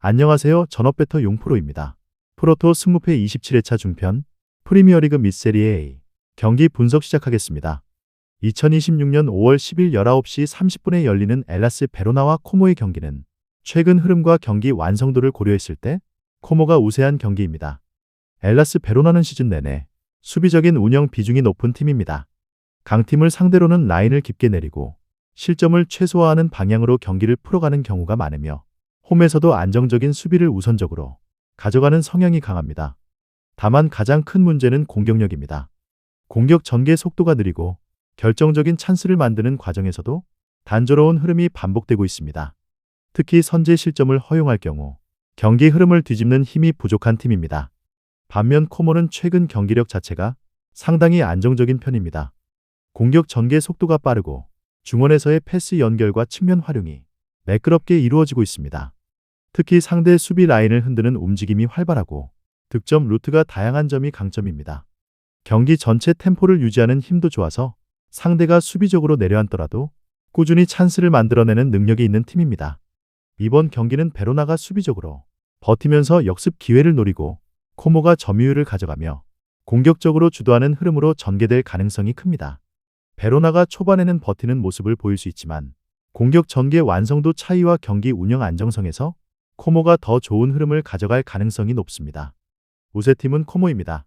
안녕하세요. 전업배터 용프로입니다. 프로토 승무패 27회차 중편 프리미어리그 및 세리에 A 경기 분석 시작하겠습니다. 2026년 5월 10일 19시 30분에 열리는 엘라스 베로나와 코모의 경기는 최근 흐름과 경기 완성도를 고려했을 때 코모가 우세한 경기입니다. 엘라스 베로나는 시즌 내내 수비적인 운영 비중이 높은 팀입니다. 강팀을 상대로는 라인을 깊게 내리고 실점을 최소화하는 방향으로 경기를 풀어가는 경우가 많으며 홈에서도 안정적인 수비를 우선적으로 가져가는 성향이 강합니다. 다만 가장 큰 문제는 공격력입니다. 공격 전개 속도가 느리고 결정적인 찬스를 만드는 과정에서도 단조로운 흐름이 반복되고 있습니다. 특히 선제 실점을 허용할 경우 경기 흐름을 뒤집는 힘이 부족한 팀입니다. 반면 코모는 최근 경기력 자체가 상당히 안정적인 편입니다. 공격 전개 속도가 빠르고 중원에서의 패스 연결과 측면 활용이 매끄럽게 이루어지고 있습니다. 특히 상대 수비 라인을 흔드는 움직임이 활발하고 득점 루트가 다양한 점이 강점입니다. 경기 전체 템포를 유지하는 힘도 좋아서 상대가 수비적으로 내려앉더라도 꾸준히 찬스를 만들어내는 능력이 있는 팀입니다. 이번 경기는 베로나가 수비적으로 버티면서 역습 기회를 노리고 코모가 점유율을 가져가며 공격적으로 주도하는 흐름으로 전개될 가능성이 큽니다. 베로나가 초반에는 버티는 모습을 보일 수 있지만 공격 전개 완성도 차이와 경기 운영 안정성에서 코모가 더 좋은 흐름을 가져갈 가능성이 높습니다. 우세팀은 코모입니다.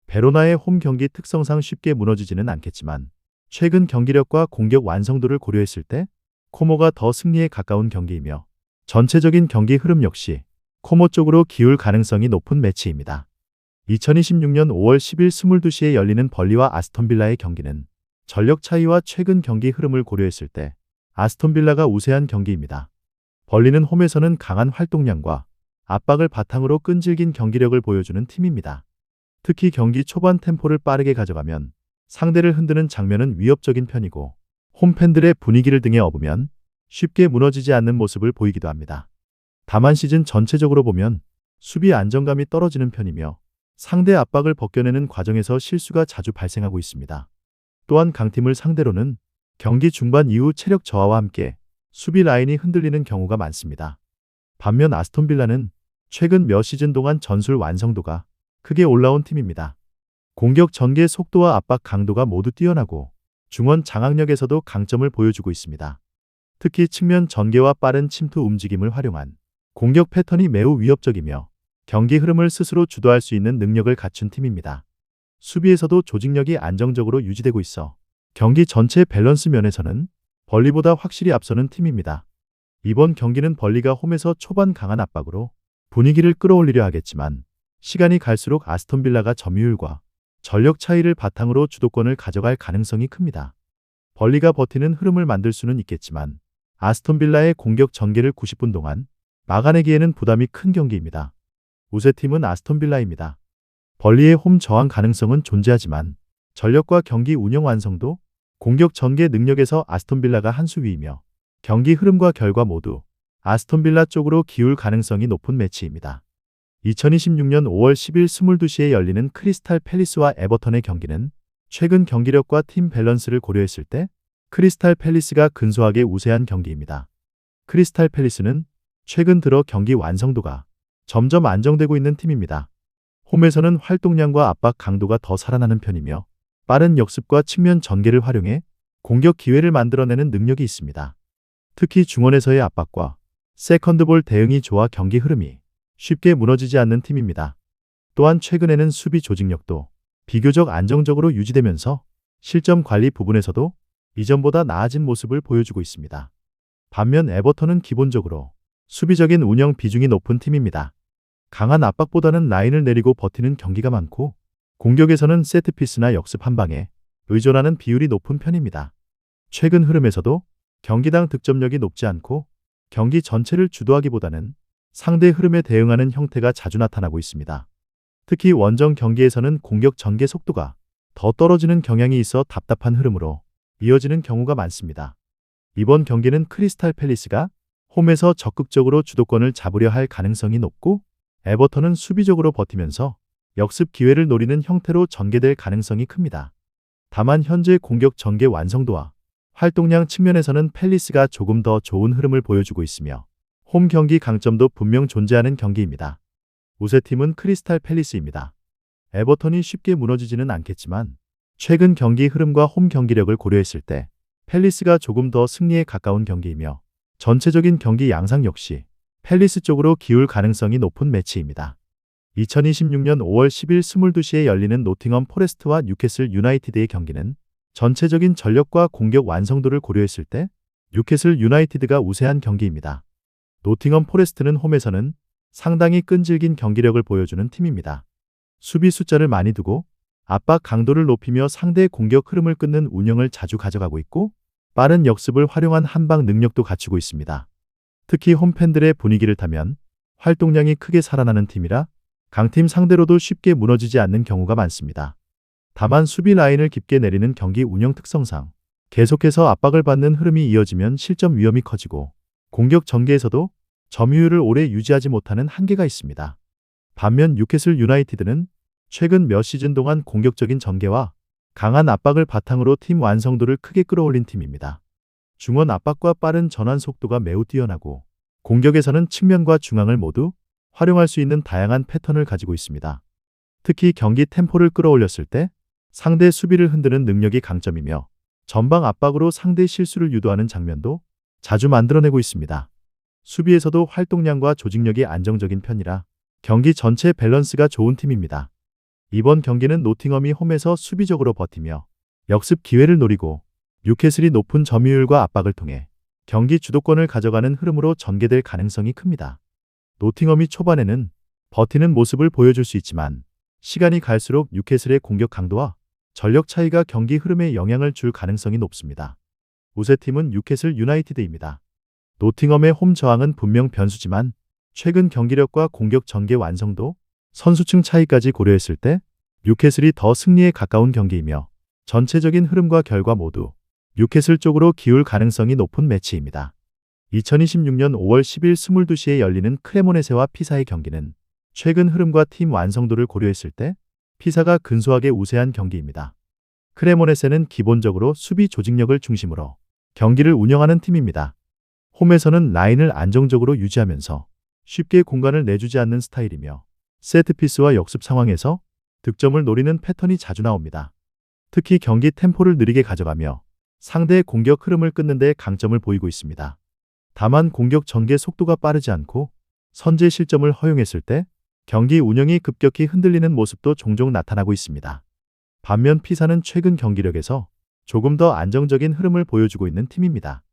베로나의 홈 경기 특성상 쉽게 무너지지는 않겠지만 최근 경기력과 공격 완성도를 고려했을 때 코모가 더 승리에 가까운 경기이며 전체적인 경기 흐름 역시 코모 쪽으로 기울 가능성이 높은 매치입니다. 2026년 5월 10일 22시에 열리는 벌리와 아스톤빌라의 경기는 전력 차이와 최근 경기 흐름을 고려했을 때 아스톤빌라가 우세한 경기입니다. 벌리는 홈에서는 강한 활동량과 압박을 바탕으로 끈질긴 경기력을 보여주는 팀입니다. 특히 경기 초반 템포를 빠르게 가져가면 상대를 흔드는 장면은 위협적인 편이고 홈팬들의 분위기를 등에 업으면 쉽게 무너지지 않는 모습을 보이기도 합니다. 다만 시즌 전체적으로 보면 수비 안정감이 떨어지는 편이며 상대 압박을 벗겨내는 과정에서 실수가 자주 발생하고 있습니다. 또한 강팀을 상대로는 경기 중반 이후 체력 저하와 함께 수비 라인이 흔들리는 경우가 많습니다. 반면 아스톤빌라는 최근 몇 시즌 동안 전술 완성도가 크게 올라온 팀입니다. 공격 전개 속도와 압박 강도가 모두 뛰어나고 중원 장악력에서도 강점을 보여주고 있습니다. 특히 측면 전개와 빠른 침투 움직임을 활용한 공격 패턴이 매우 위협적이며 경기 흐름을 스스로 주도할 수 있는 능력을 갖춘 팀입니다. 수비에서도 조직력이 안정적으로 유지되고 있어 경기 전체 밸런스 면에서는 벌리보다 확실히 앞서는 팀입니다. 이번 경기는 벌리가 홈에서 초반 강한 압박으로 분위기를 끌어올리려 하겠지만 시간이 갈수록 아스톤빌라가 점유율과 전력 차이를 바탕으로 주도권을 가져갈 가능성이 큽니다. 벌리가 버티는 흐름을 만들 수는 있겠지만 아스톤빌라의 공격 전개를 90분 동안 막아내기에는 부담이 큰 경기입니다. 우세팀은 아스톤빌라입니다. 벌리의 홈 저항 가능성은 존재하지만 전력과 경기 운영 완성도, 공격 전개 능력에서 아스톤빌라가 한 수 위이며 경기 흐름과 결과 모두 아스톤빌라 쪽으로 기울 가능성이 높은 매치입니다. 2026년 5월 10일 22시에 열리는 크리스탈 팰리스와 에버턴의 경기는 최근 경기력과 팀 밸런스를 고려했을 때 크리스탈 팰리스가 근소하게 우세한 경기입니다. 크리스탈 팰리스는 최근 들어 경기 완성도가 점점 안정되고 있는 팀입니다. 홈에서는 활동량과 압박 강도가 더 살아나는 편이며 빠른 역습과 측면 전개를 활용해 공격 기회를 만들어내는 능력이 있습니다. 특히 중원에서의 압박과 세컨드볼 대응이 좋아 경기 흐름이 쉽게 무너지지 않는 팀입니다. 또한 최근에는 수비 조직력도 비교적 안정적으로 유지되면서 실점 관리 부분에서도 이전보다 나아진 모습을 보여주고 있습니다. 반면 에버턴은 기본적으로 수비적인 운영 비중이 높은 팀입니다. 강한 압박보다는 라인을 내리고 버티는 경기가 많고 공격에서는 세트피스나 역습 한 방에 의존하는 비율이 높은 편입니다. 최근 흐름에서도 경기당 득점력이 높지 않고 경기 전체를 주도하기보다는 상대 흐름에 대응하는 형태가 자주 나타나고 있습니다. 특히 원정 경기에서는 공격 전개 속도가 더 떨어지는 경향이 있어 답답한 흐름으로 이어지는 경우가 많습니다. 이번 경기는 크리스탈 팰리스가 홈에서 적극적으로 주도권을 잡으려 할 가능성이 높고 에버턴은 수비적으로 버티면서 역습 기회를 노리는 형태로 전개될 가능성이 큽니다. 다만 현재 공격 전개 완성도와 활동량 측면에서는 팰리스가 조금 더 좋은 흐름을 보여주고 있으며 홈 경기 강점도 분명 존재하는 경기입니다. 우세팀은 크리스탈 팰리스입니다. 에버턴이 쉽게 무너지지는 않겠지만 최근 경기 흐름과 홈 경기력을 고려했을 때 팰리스가 조금 더 승리에 가까운 경기이며 전체적인 경기 양상 역시 팰리스 쪽으로 기울 가능성이 높은 매치입니다. 2026년 5월 10일 22시에 열리는 노팅엄 포레스트와 뉴캐슬 유나이티드의 경기는 전체적인 전력과 공격 완성도를 고려했을 때 뉴캐슬 유나이티드가 우세한 경기입니다. 노팅엄 포레스트는 홈에서는 상당히 끈질긴 경기력을 보여주는 팀입니다. 수비 숫자를 많이 두고 압박 강도를 높이며 상대의 공격 흐름을 끊는 운영을 자주 가져가고 있고 빠른 역습을 활용한 한방 능력도 갖추고 있습니다. 특히 홈팬들의 분위기를 타면 활동량이 크게 살아나는 팀이라 강팀 상대로도 쉽게 무너지지 않는 경우가 많습니다. 다만 수비 라인을 깊게 내리는 경기 운영 특성상 계속해서 압박을 받는 흐름이 이어지면 실점 위험이 커지고 공격 전개에서도 점유율을 오래 유지하지 못하는 한계가 있습니다. 반면 뉴캐슬 유나이티드는 최근 몇 시즌 동안 공격적인 전개와 강한 압박을 바탕으로 팀 완성도를 크게 끌어올린 팀입니다. 중원 압박과 빠른 전환 속도가 매우 뛰어나고 공격에서는 측면과 중앙을 모두 활용할 수 있는 다양한 패턴을 가지고 있습니다. 특히 경기 템포를 끌어올렸을 때 상대 수비를 흔드는 능력이 강점이며 전방 압박으로 상대 실수를 유도하는 장면도 자주 만들어내고 있습니다. 수비에서도 활동량과 조직력이 안정적인 편이라 경기 전체 밸런스가 좋은 팀입니다. 이번 경기는 노팅엄이 홈에서 수비적으로 버티며 역습 기회를 노리고 뉴캐슬이 높은 점유율과 압박을 통해 경기 주도권을 가져가는 흐름으로 전개될 가능성이 큽니다. 노팅엄이 초반에는 버티는 모습을 보여줄 수 있지만 시간이 갈수록 뉴캐슬의 공격 강도와 전력 차이가 경기 흐름에 영향을 줄 가능성이 높습니다. 우세팀은 뉴캐슬 유나이티드입니다. 노팅엄의 홈 저항은 분명 변수지만 최근 경기력과 공격 전개 완성도, 선수층 차이까지 고려했을 때 뉴캐슬이 더 승리에 가까운 경기이며 전체적인 흐름과 결과 모두 뉴캐슬 쪽으로 기울 가능성이 높은 매치입니다. 2026년 5월 10일 22시에 열리는 크레모네세와 피사의 경기는 최근 흐름과 팀 완성도를 고려했을 때 피사가 근소하게 우세한 경기입니다. 크레모네세는 기본적으로 수비 조직력을 중심으로 경기를 운영하는 팀입니다. 홈에서는 라인을 안정적으로 유지하면서 쉽게 공간을 내주지 않는 스타일이며 세트피스와 역습 상황에서 득점을 노리는 패턴이 자주 나옵니다. 특히 경기 템포를 느리게 가져가며 상대의 공격 흐름을 끊는 데 강점을 보이고 있습니다. 다만 공격 전개 속도가 빠르지 않고 선제 실점을 허용했을 때 경기 운영이 급격히 흔들리는 모습도 종종 나타나고 있습니다. 반면 피사는 최근 경기력에서 조금 더 안정적인 흐름을 보여주고 있는 팀입니다.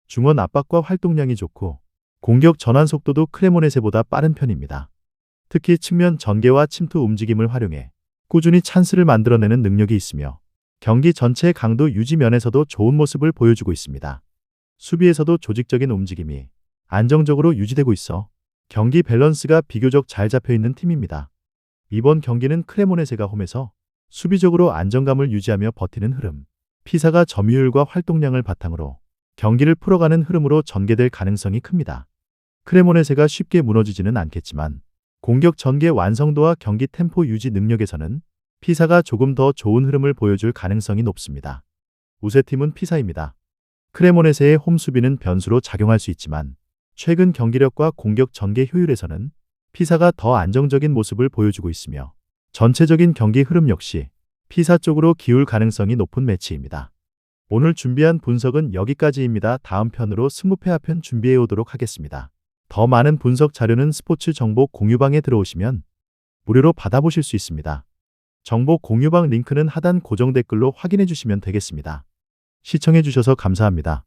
중원 압박과 활동량이 좋고 공격 전환 속도도 크레모네세보다 빠른 편입니다. 특히 측면 전개와 침투 움직임을 활용해 꾸준히 찬스를 만들어내는 능력이 있으며 경기 전체의 강도 유지 면에서도 좋은 모습을 보여주고 있습니다. 수비에서도 조직적인 움직임이 안정적으로 유지되고 있어 경기 밸런스가 비교적 잘 잡혀있는 팀입니다. 이번 경기는 크레모네세가 홈에서 수비적으로 안정감을 유지하며 버티는 흐름, 피사가 점유율과 활동량을 바탕으로 경기를 풀어가는 흐름으로 전개될 가능성이 큽니다. 크레모네세가 쉽게 무너지지는 않겠지만 공격 전개 완성도와 경기 템포 유지 능력에서는 피사가 조금 더 좋은 흐름을 보여줄 가능성이 높습니다. 우세팀은 피사입니다. 크레모네세의 홈 수비는 변수로 작용할 수 있지만 최근 경기력과 공격 전개 효율에서는 피사가 더 안정적인 모습을 보여주고 있으며 전체적인 경기 흐름 역시 피사 쪽으로 기울 가능성이 높은 매치입니다. 오늘 준비한 분석은 여기까지입니다. 다음 편으로 승부패하편 준비해 오도록 하겠습니다. 더 많은 분석 자료는 스포츠 정보 공유방에 들어오시면 무료로 받아보실 수 있습니다. 정보 공유방 링크는 하단 고정 댓글로 확인해 주시면 되겠습니다. 시청해 주셔서 감사합니다.